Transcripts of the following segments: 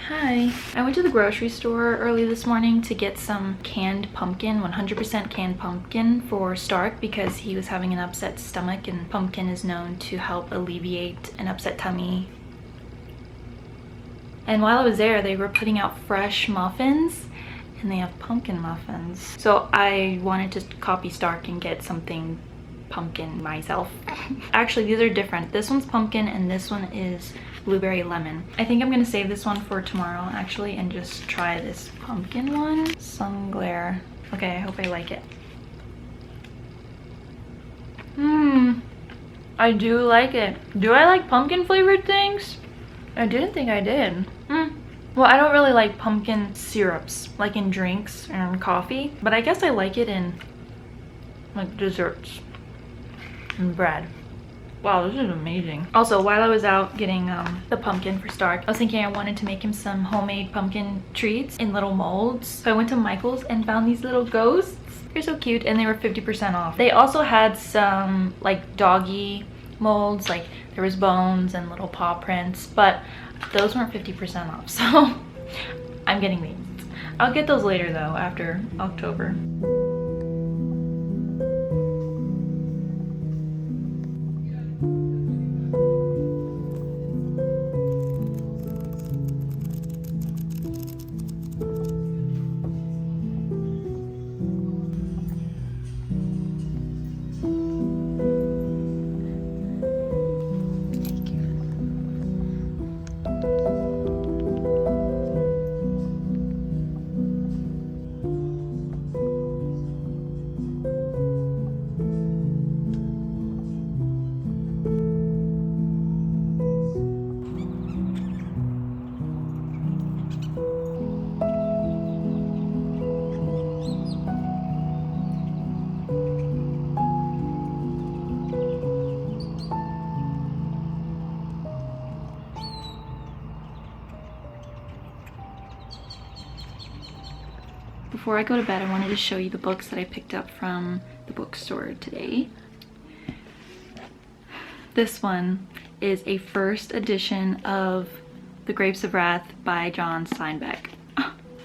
Hi. I went to the grocery store early this morning to get some canned pumpkin, 100% canned pumpkin for Stark because he was having an upset stomach, and pumpkin is known to help alleviate an upset tummy. And while I was there, they were putting out fresh muffins, and they have pumpkin muffins. So I wanted to copy Stark and get something pumpkin myself. Actually, these are different. This one's pumpkin and this one is blueberry lemon. I think I'm gonna save this one for tomorrow actually and just try this pumpkin one. Sun Glare. Okay, I hope I like it. I do like it. Do I like pumpkin flavored things? I didn't think I did. Well, I don't really like pumpkin syrups, like in drinks and coffee, but I guess I like it in like desserts and bread. Wow, this is amazing. Also, while I was out getting the pumpkin for Stark, I was thinking I wanted to make him some homemade pumpkin treats in little molds. So I went to Michael's and found these little ghosts. They're so cute, and they were 50% off. They also had some like doggy molds, like there was bones and little paw prints, but those weren't 50% off, so I'm getting these. I'll get those later though, after October. Before I go to bed, I wanted to show you the books that I picked up from the bookstore today. This one is a first edition of The Grapes of Wrath by John Steinbeck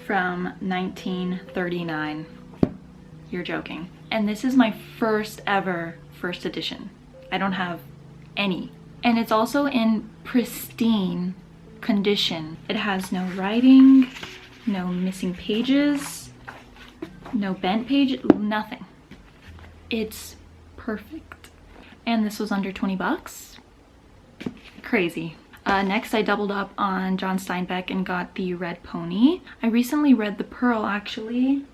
from 1939. You're joking. And this is my first ever first edition. I don't have any. And it's also in pristine condition. It has no writing, no missing pages, no bent page, nothing. It's perfect. And this was under 20 bucks. Crazy. Next, I doubled up on John Steinbeck and got The Red Pony. I recently read The Pearl, actually,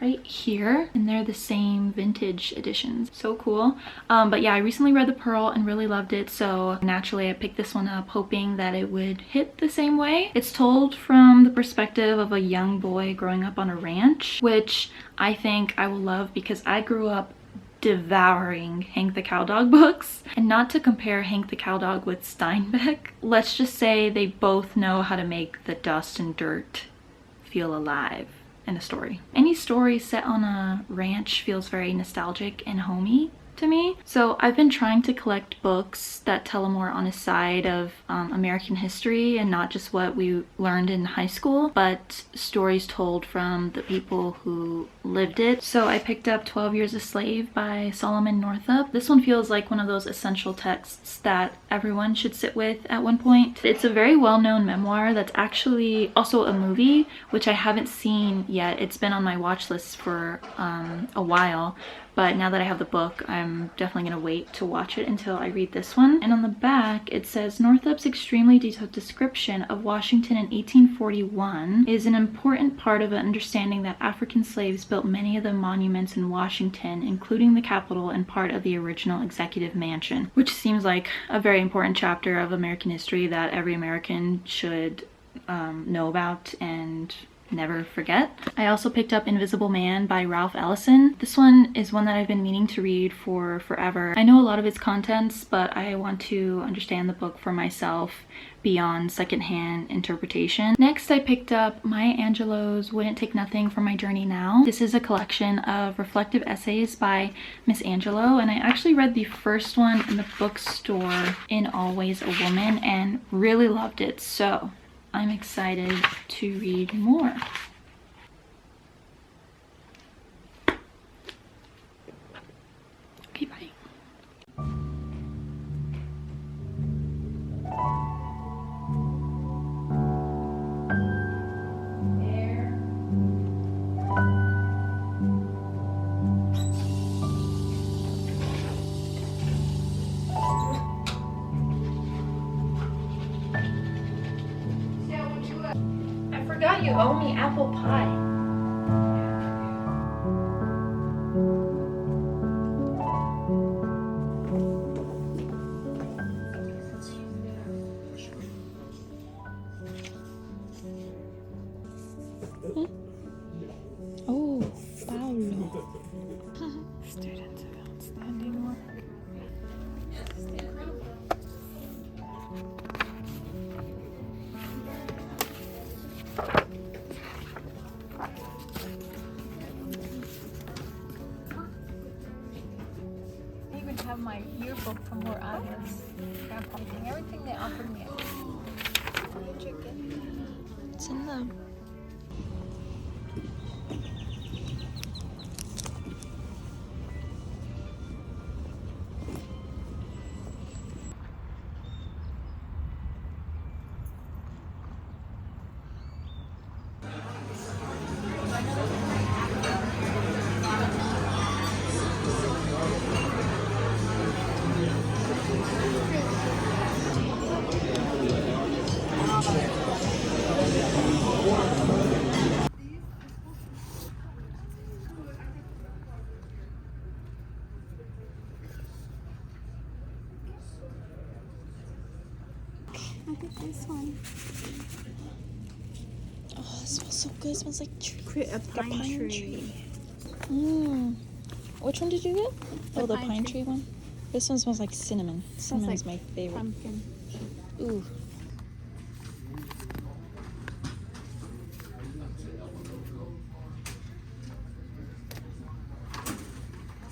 right here, and they're the same vintage editions. So cool. But yeah, I recently read The Pearl and really loved it, so naturally I picked this one up hoping that it would hit the same way. It's told from the perspective of a young boy growing up on a ranch, which I think I will love because I grew up devouring Hank the Cowdog books. And not to compare Hank the Cowdog with Steinbeck, let's just say they both know how to make the dust and dirt feel alive in a story. Any story set on a ranch feels very nostalgic and homey to me. So I've been trying to collect books that tell a more honest side of American history and not just what we learned in high school, but stories told from the people who lived it. So I picked up 12 Years a Slave by Solomon Northup. This one feels like one of those essential texts that everyone should sit with at one point. It's a very well-known memoir that's actually also a movie, which I haven't seen yet. It's been on my watch list for a while. But now that I have the book, I'm definitely going to wait to watch it until I read this one. And on the back, it says, Northup's extremely detailed description of Washington in 1841 is an important part of understanding that African slaves built many of the monuments in Washington, including the Capitol and part of the original Executive Mansion, which seems like a very important chapter of American history that every American should know about and never forget. I also picked up Invisible Man by Ralph Ellison. This one is one that I've been meaning to read for forever. I know a lot of its contents, but I want to understand the book for myself beyond secondhand interpretation. Next, I picked up Maya Angelou's Wouldn't Take Nothing for My Journey Now. This is a collection of reflective essays by Miss Angelou, and I actually read the first one in the bookstore in Always a Woman and really loved it. So I'm excited to read more. Okay, bye. I forgot you owe me apple pie. Oh, Paulo. Students of outstanding work. I even have my yearbook from where I was grandpaing. Everything they offered me. It's in the Look at this one. oh, it smells so good. It smells like A pine tree. Mmm. Which one did you get? The The pine pine tree. tree one. This one smells like cinnamon. Cinnamon's like my favorite. Pumpkin. Ooh.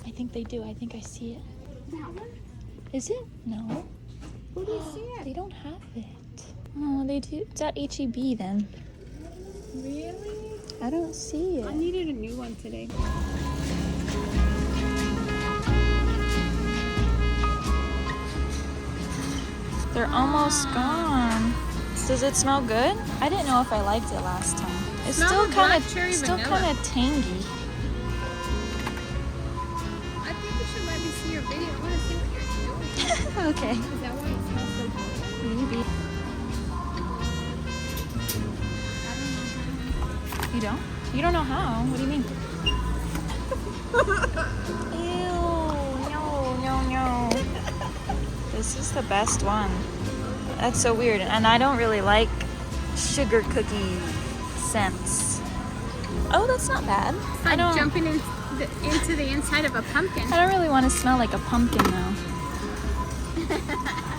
I think they do. I think I see it. That one? Is it? No. Where do you see They it? don't have it. Oh, they do. It's at HEB then. Really? I don't see it. I needed a new one today. They're almost gone. Does it smell good? I didn't know if I liked it last time. It's Smell still the kind black of cherry still vanilla. kind of tangy. I think you should let me see your video. I want to see what you're doing. Okay. Is that why it smells so good? Maybe. I don't know. You don't? You don't know how? What do you mean? Ew, no. This is the best one. That's so weird. And I don't really like sugar cookie scents. Oh, that's not bad. It's I like don't jumping into the inside of a pumpkin. I don't really want to smell like a pumpkin though.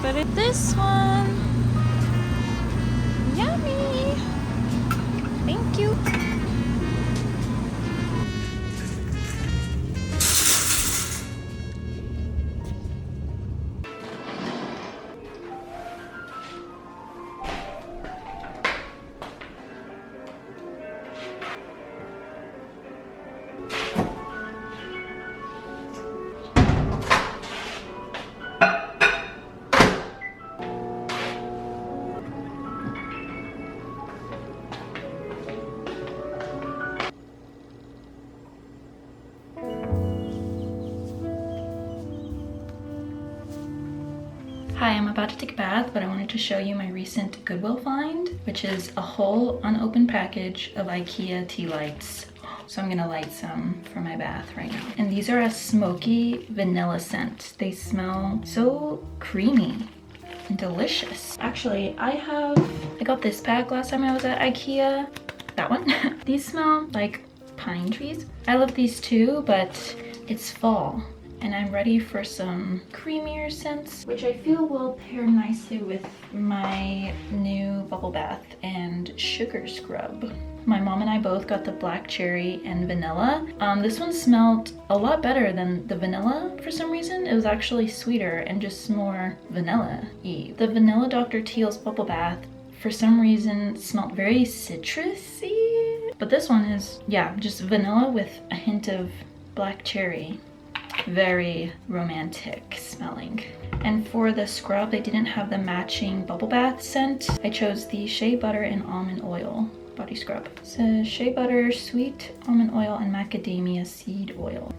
But this one, yummy. Thank you. Hi, I'm about to take a bath, but I wanted to show you my recent Goodwill find, which is a whole unopened package of IKEA tea lights. So I'm gonna light some for my bath right now. And these are a smoky vanilla scent. They smell so creamy and delicious. Actually, I got this pack last time I was at IKEA. That one. These smell like pine trees. I love these too, but it's fall and I'm ready for some creamier scents, which I feel will pair nicely with my new bubble bath and sugar scrub. My mom and I both got the black cherry and vanilla. This one smelled a lot better than the vanilla for some reason. It was actually sweeter and just more vanilla-y. The vanilla Dr. Teal's bubble bath for some reason smelled very citrusy. But this one is, yeah, just vanilla with a hint of black cherry. Very romantic smelling. And for the scrub, they didn't have the matching bubble bath scent. I chose the shea butter and almond oil body scrub. It says shea butter, sweet almond oil, and macadamia seed oil.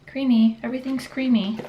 Creamy. Everything's creamy.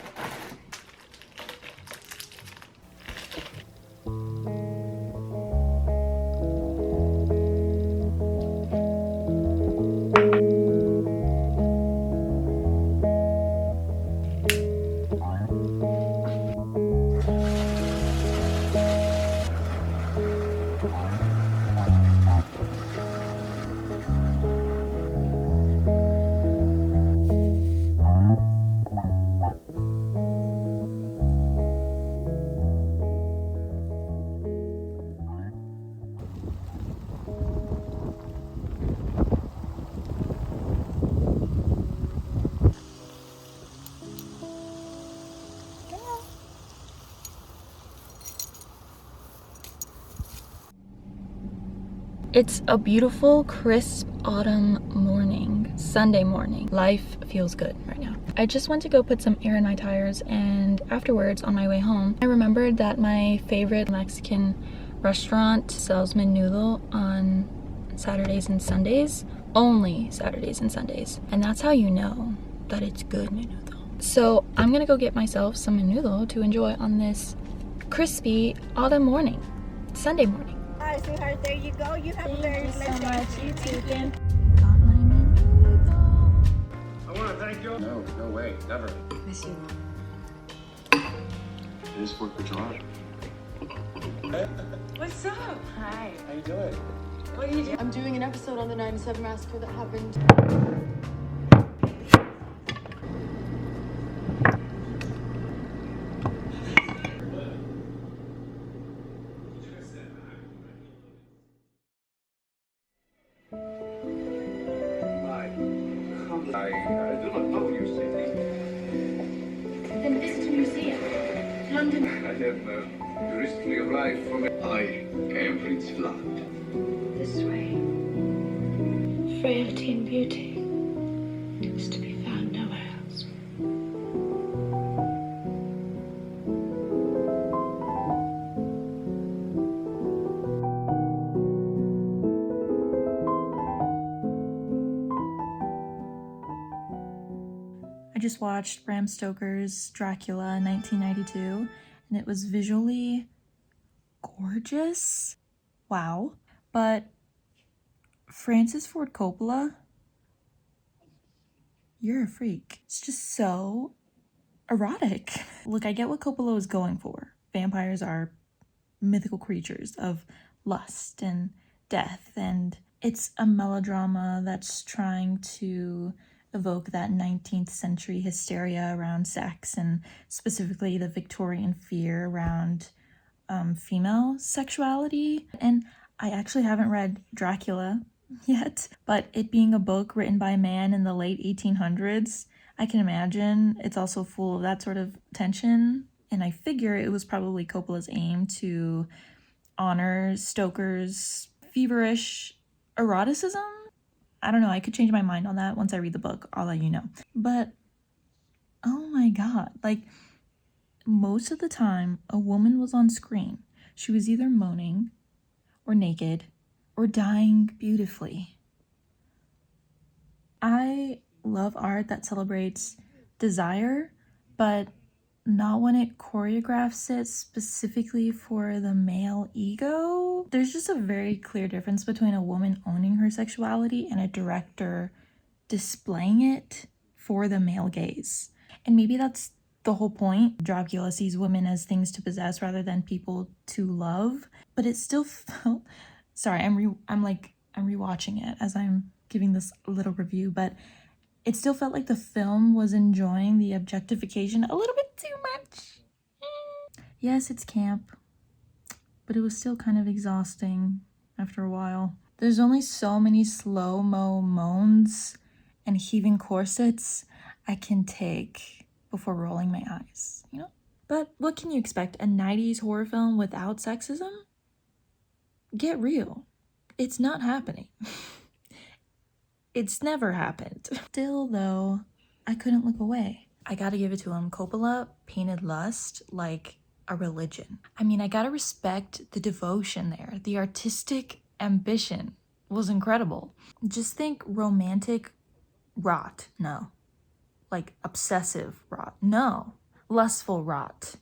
It's a beautiful, crisp autumn morning, Sunday morning. Life feels good right now. I just went to go put some air in my tires, and afterwards, on my way home, I remembered that my favorite Mexican restaurant sells menudo on Saturdays and Sundays. Only Saturdays and Sundays. And that's how you know that it's good menudo. So I'm gonna go get myself some menudo to enjoy on this crispy autumn morning, Sunday morning. Hi, sweetheart. There you go. You have a very blessed day. You too, Kim. Got my menudo. I want to thank you. No, no way, never. Miss you. I just worked with Gerard. What's up? Hi. How you doing? What are you doing? I'm doing an episode on the 97 massacre that happened. I do not know your city. Then visit a museum. London. I have recently arrived from. I am Prince Vlad. This way. Frailty and beauty is to be found nowhere else. I just watched Bram Stoker's Dracula in 1992, and it was visually gorgeous. Wow. But Francis Ford Coppola, you're a freak. It's just so erotic. Look, I get what Coppola was going for. Vampires are mythical creatures of lust and death, and it's a melodrama that's trying to evoke that 19th century hysteria around sex, and specifically the Victorian fear around female sexuality. And I actually haven't read Dracula yet, but it being a book written by a man in the late 1800s, I can imagine it's also full of that sort of tension. And I figure it was probably Coppola's aim to honor Stoker's feverish eroticism. I don't know, I could change my mind on that once I read the book. I'll let you know. But, oh my god, like, most of the time a woman was on screen, she was either moaning or naked or dying beautifully. I love art that celebrates desire, but not when it choreographs it specifically for the male ego. There's just a very clear difference between a woman owning her sexuality and a director displaying it for the male gaze. And maybe that's the whole point. Dracula sees women as things to possess rather than people to love, but it still felt, sorry, I'm rewatching it as I'm giving this little review, but it still felt like the film was enjoying the objectification a little bit too much. Yes, it's camp, but it was still kind of exhausting after a while. There's only so many slow-mo moans and heaving corsets I can take before rolling my eyes, you know? But what can you expect? A 90s horror film without sexism? Get real. It's not happening. It's never happened. Still, though, I couldn't look away. I gotta give it to him. Coppola painted lust like a religion. I mean, I gotta respect the devotion there. The artistic ambition was incredible. Just think romantic rot. No. Like obsessive rot. No. Lustful rot.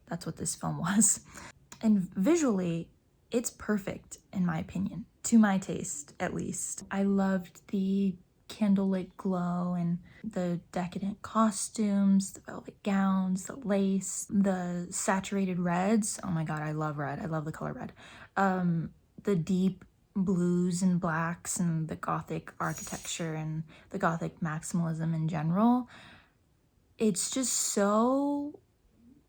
That's what this film was. And visually, it's perfect in my opinion. To my taste, at least. I loved the candlelit glow and the decadent costumes, the velvet gowns, the lace, the saturated reds. Oh my god, I love red. I love the color red. The deep blues and blacks and the gothic architecture and the gothic maximalism in general. It's just so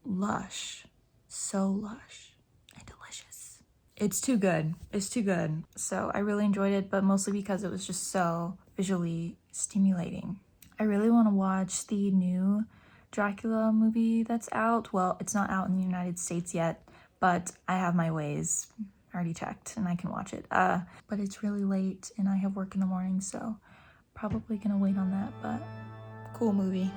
lush. So lush and delicious. It's too good. It's too good. So I really enjoyed it, but mostly because it was just so visually stimulating. I really want to watch the new Dracula movie that's out. Well, it's not out in the United States yet, but I have my ways. I already checked and I can watch it. But it's really late and I have work in the morning, so probably gonna wait on that, but cool movie.